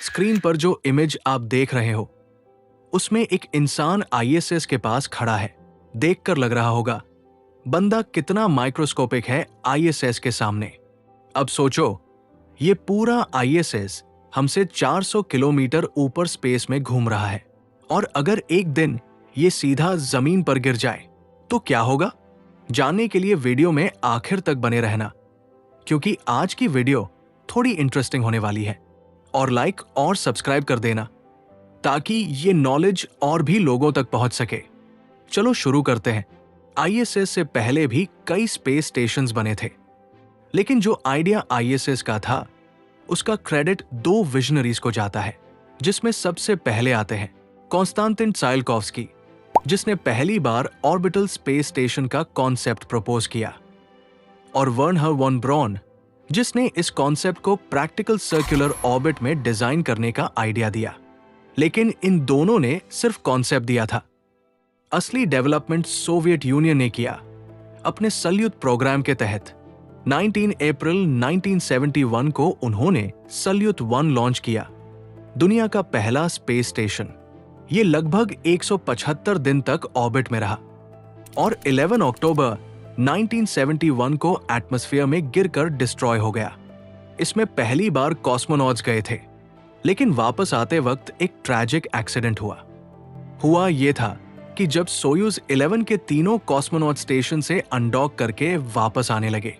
Screen पर जो image आप देख रहे हो उसमें एक इंसान आईएसएस के पास खड़ा है। देखकर लग रहा होगा बंदा कितना माइक्रोस्कोपिक है आईएसएस के सामने। अब सोचो, ये पूरा आईएसएस हमसे 400 किलोमीटर ऊपर स्पेस में घूम रहा है और अगर एक दिन ये सीधा जमीन पर गिर जाए तो क्या होगा? जानने के लिए वीडियो में आखिर तक बने रहना, क्योंकि आज की वीडियो थोड़ी इंटरेस्टिंग होने वाली है। और लाइक और सब्सक्राइब कर देना ताकि ये नॉलेज और भी लोगों तक पहुंच सके। चलो शुरू करते हैं। आईएसएस से पहले भी कई स्पेस स्टेशंस बने थे, लेकिन जो आइडिया आईएसएस का था उसका क्रेडिट दो विजनरीज को जाता है, जिसमें सबसे पहले आते हैं कॉन्स्टेंटिन त्साइल्कोव्स्की, जिसने पहली बार ऑर्बिटल स्पेस स्टेशन का कॉन्सेप्ट प्रपोज किया, और वर्नर वॉन ब्रॉन, जिसने इस कॉन्सेप्ट को प्रैक्टिकल सर्कुलर ऑर्बिट में डिजाइन करने का आइडिया दिया। लेकिन इन दोनों ने सिर्फ कॉन्सेप्ट दिया था। असली डेवलपमेंट सोवियत यूनियन ने किया अपने सल्यूट प्रोग्राम के तहत। 19 अप्रैल 1971 को उन्होंने सल्यूट 1 लॉन्च किया, दुनिया का पहला स्पेस स्टेशन। ये लगभग 175 दिन तक ऑर्बिट में रहा और 11 अक्टूबर 1971 को एटमॉस्फेयर में गिरकर डिस्ट्रॉय हो गया। इसमें पहली बार कॉस्मोनॉट्स गए थे, लेकिन वापस आते वक्त एक ट्रैजिक एक्सीडेंट हुआ ये था कि जब सोयूज 11 के तीनों कॉस्मोनॉट स्टेशन से अनडॉक करके वापस आने लगे,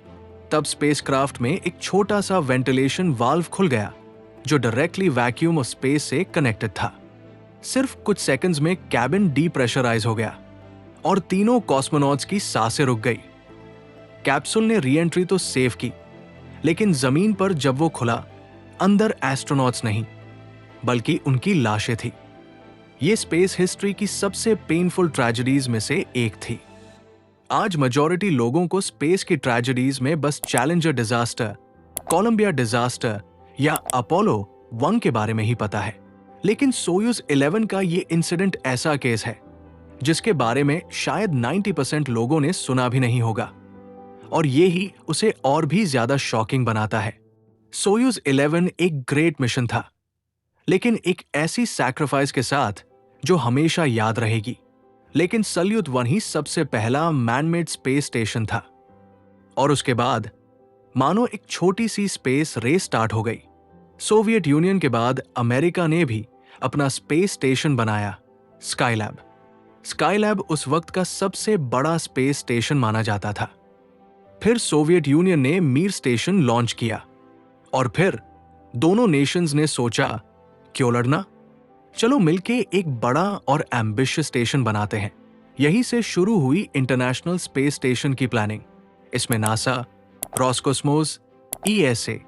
तब स्पेसक्राफ्ट में एक छोटा सा वेंटिलेशन वाल्व खुल गया जो डायरेक्टली वैक्यूम ऑफ स्पेस से कनेक्टेड था। सिर्फ कुछ सेकंड्स में कैबिन डीप्रेशराइज हो गया और तीनों कॉस्मोनॉट्स की सांसें रुक गई। कैप्सूल ने री-एंट्री तो सेव की, लेकिन जमीन पर जब वो खुला, अंदर एस्ट्रोनॉट्स नहीं बल्कि उनकी लाशें थी। ये स्पेस हिस्ट्री की सबसे पेनफुल ट्रेजेडीज में से एक थी। आज मेजॉरिटी लोगों को स्पेस की ट्रेजेडीज में बस चैलेंजर डिजास्टर, कोलंबिया डिजास्टर या अपोलो 1 के बारे में ही पता है, लेकिन सोयूज 11 का ये इंसिडेंट ऐसा केस है जिसके बारे में शायद 90% लोगों ने सुना भी नहीं होगा, और ये ही उसे और भी ज्यादा शॉकिंग बनाता है। सोयूज 11 एक ग्रेट मिशन था, लेकिन एक ऐसी सैक्रिफाइस के साथ जो हमेशा याद रहेगी। लेकिन सल्यूट 1 ही सबसे पहला मैनमेड स्पेस स्टेशन था, और उसके बाद मानो एक छोटी सी स्पेस रेस स्टार्ट हो गई। सोवियत यूनियन के बाद अमेरिका ने भी अपना स्पेस स्टेशन बनाया, स्काईलैब। स्काईलैब उस वक्त का सबसे बड़ा स्पेस स्टेशन माना जाता था। फिर सोवियत यूनियन ने मीर स्टेशन लॉन्च किया, और फिर दोनों नेशंस ने सोचा, क्यों लड़ना, चलो मिलके एक बड़ा और एम्बिशियस स्टेशन बनाते हैं। यहीं से शुरू हुई इंटरनेशनल स्पेस स्टेशन की प्लानिंग। इसमें नासा, रोस्कोस्मोस, ईएसए,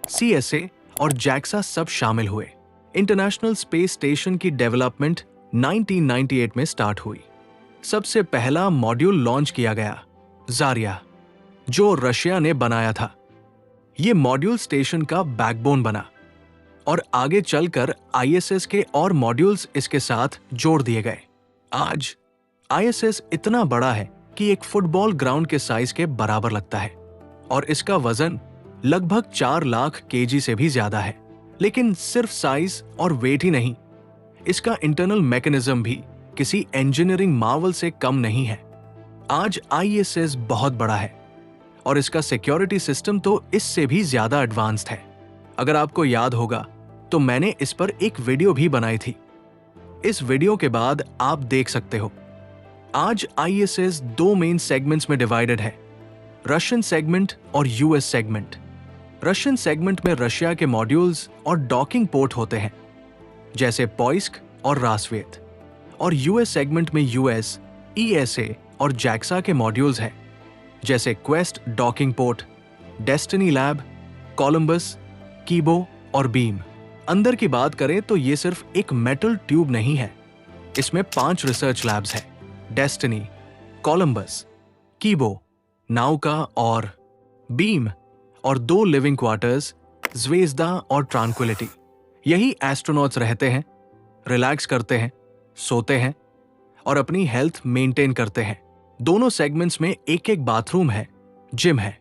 सीएसए और जैक्सा सब शामिल हुए। इंटरनेशनल स्पेस स्टेशन की डेवलपमेंट 1998 में स्टार्ट हुई। सबसे पहला मॉड्यूल लॉन्च किया गया, जारिया, जो रशिया ने बनाया था। ये मॉड्यूल स्टेशन का बैकबोन बना और आगे चलकर आईएसएस के और मॉड्यूल्स इसके साथ जोड़ दिए गए। आज आईएसएस इतना बड़ा है कि एक फुटबॉल ग्राउंड के साइज के बराबर लगता है और इसका वजन लगभग 4 लाख केजी से भी ज्यादा है। लेकिन सिर्फ साइज और वेट ही नहीं, इसका इंटरनल मैकेनिज्म भी किसी इंजीनियरिंग मार्वल से कम नहीं है। आज आईएसएस बहुत बड़ा है और इसका सिक्योरिटी सिस्टम तो इससे भी ज्यादा एडवांस्ड है। अगर आपको याद होगा तो मैंने इस पर एक वीडियो भी बनाई थी। इस वीडियो के बाद आप देख सकते हो। आज आईएसएस 2 मेन सेगमेंट्स में डिवाइडेड है, रशियन सेगमेंट और यूएस सेगमेंट। रशियन सेगमेंट में रशिया के मॉड्यूल्स और डॉकिंग पोर्ट होते हैं, जैसे पॉइस्क और रासवेत, और यूएस सेगमेंट में यूएस, ईएसए और जैक्सा के मॉड्यूल्स हैं, जैसे Quest docking port, Destiny lab, Columbus, Kibo और बीम। अंदर की बात करें तो ये सिर्फ एक मेटल ट्यूब नहीं है, इसमें 5 रिसर्च लैब्स हैं, डेस्टिनी, कोलंबस, कीबो, नाउका और बीम, और 2 लिविंग क्वार्टर्स, ज़्वेज़दा और ट्रांक्विलिटी। यही एस्ट्रोनॉट्स रहते हैं, रिलैक्स करते हैं, सोते हैं और अपनी हेल्थ मेंटेन करते हैं। दोनों सेगमेंट्स में एक एक बाथरूम है, जिम है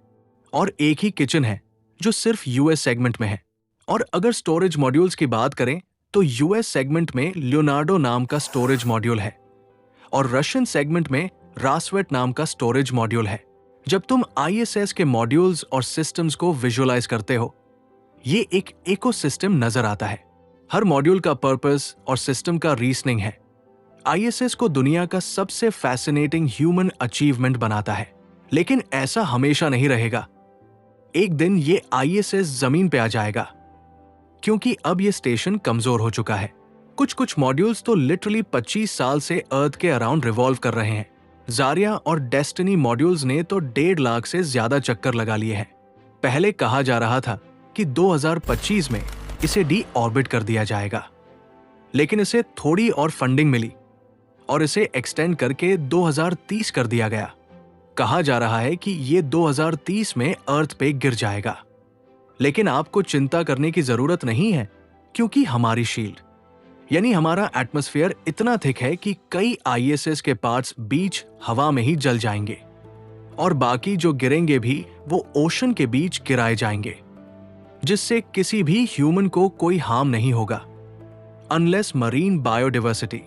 और एक ही किचन है जो सिर्फ यूएस सेगमेंट में है। और अगर स्टोरेज मॉड्यूल्स की बात करें तो यूएस सेगमेंट में लियोनार्डो नाम का स्टोरेज मॉड्यूल है और रशियन सेगमेंट में रासवेट नाम का स्टोरेज मॉड्यूल है। जब तुम आईएसएस के मॉड्यूल्स और सिस्टम्स को विजुअलाइज करते हो, ये एक इकोसिस्टम नजर आता है। हर मॉड्यूल का पर्पस और सिस्टम का रीजनिंग है। आईएसएस को दुनिया का सबसे फैसिनेटिंग ह्यूमन अचीवमेंट बनाता है। लेकिन ऐसा हमेशा नहीं रहेगा। एक दिन ये आईएसएस जमीन पे आ जाएगा, क्योंकि अब ये स्टेशन कमजोर हो चुका है। कुछ मॉड्यूल्स तो लिटरली 25 साल से अर्थ के अराउंड रिवॉल्व कर रहे हैं। जारिया और डेस्टिनी मॉड्यूल्स ने तो 1.5 लाख से ज्यादा चक्कर लगा लिए हैं। पहले कहा जा रहा था कि 2025 में इसे डी ऑर्बिट कर दिया जाएगा, लेकिन इसे थोड़ी और फंडिंग मिली और इसे एक्सटेंड करके 2030 कर दिया गया। कहा जा रहा है कि ये 2030 में अर्थ पे गिर जाएगा। लेकिन आपको चिंता करने की जरूरत नहीं है, क्योंकि हमारी शील्ड यानी हमारा एटमॉस्फेयर इतना थिक है कि कई आईएसएस के पार्ट्स बीच हवा में ही जल जाएंगे और बाकी जो गिरेंगे भी वो ओशन के बीच गिराए जाएंगे, जिससे किसी भी ह्यूमन को कोई हार्म नहीं होगा, अनलेस मरीन बायोडाइवर्सिटी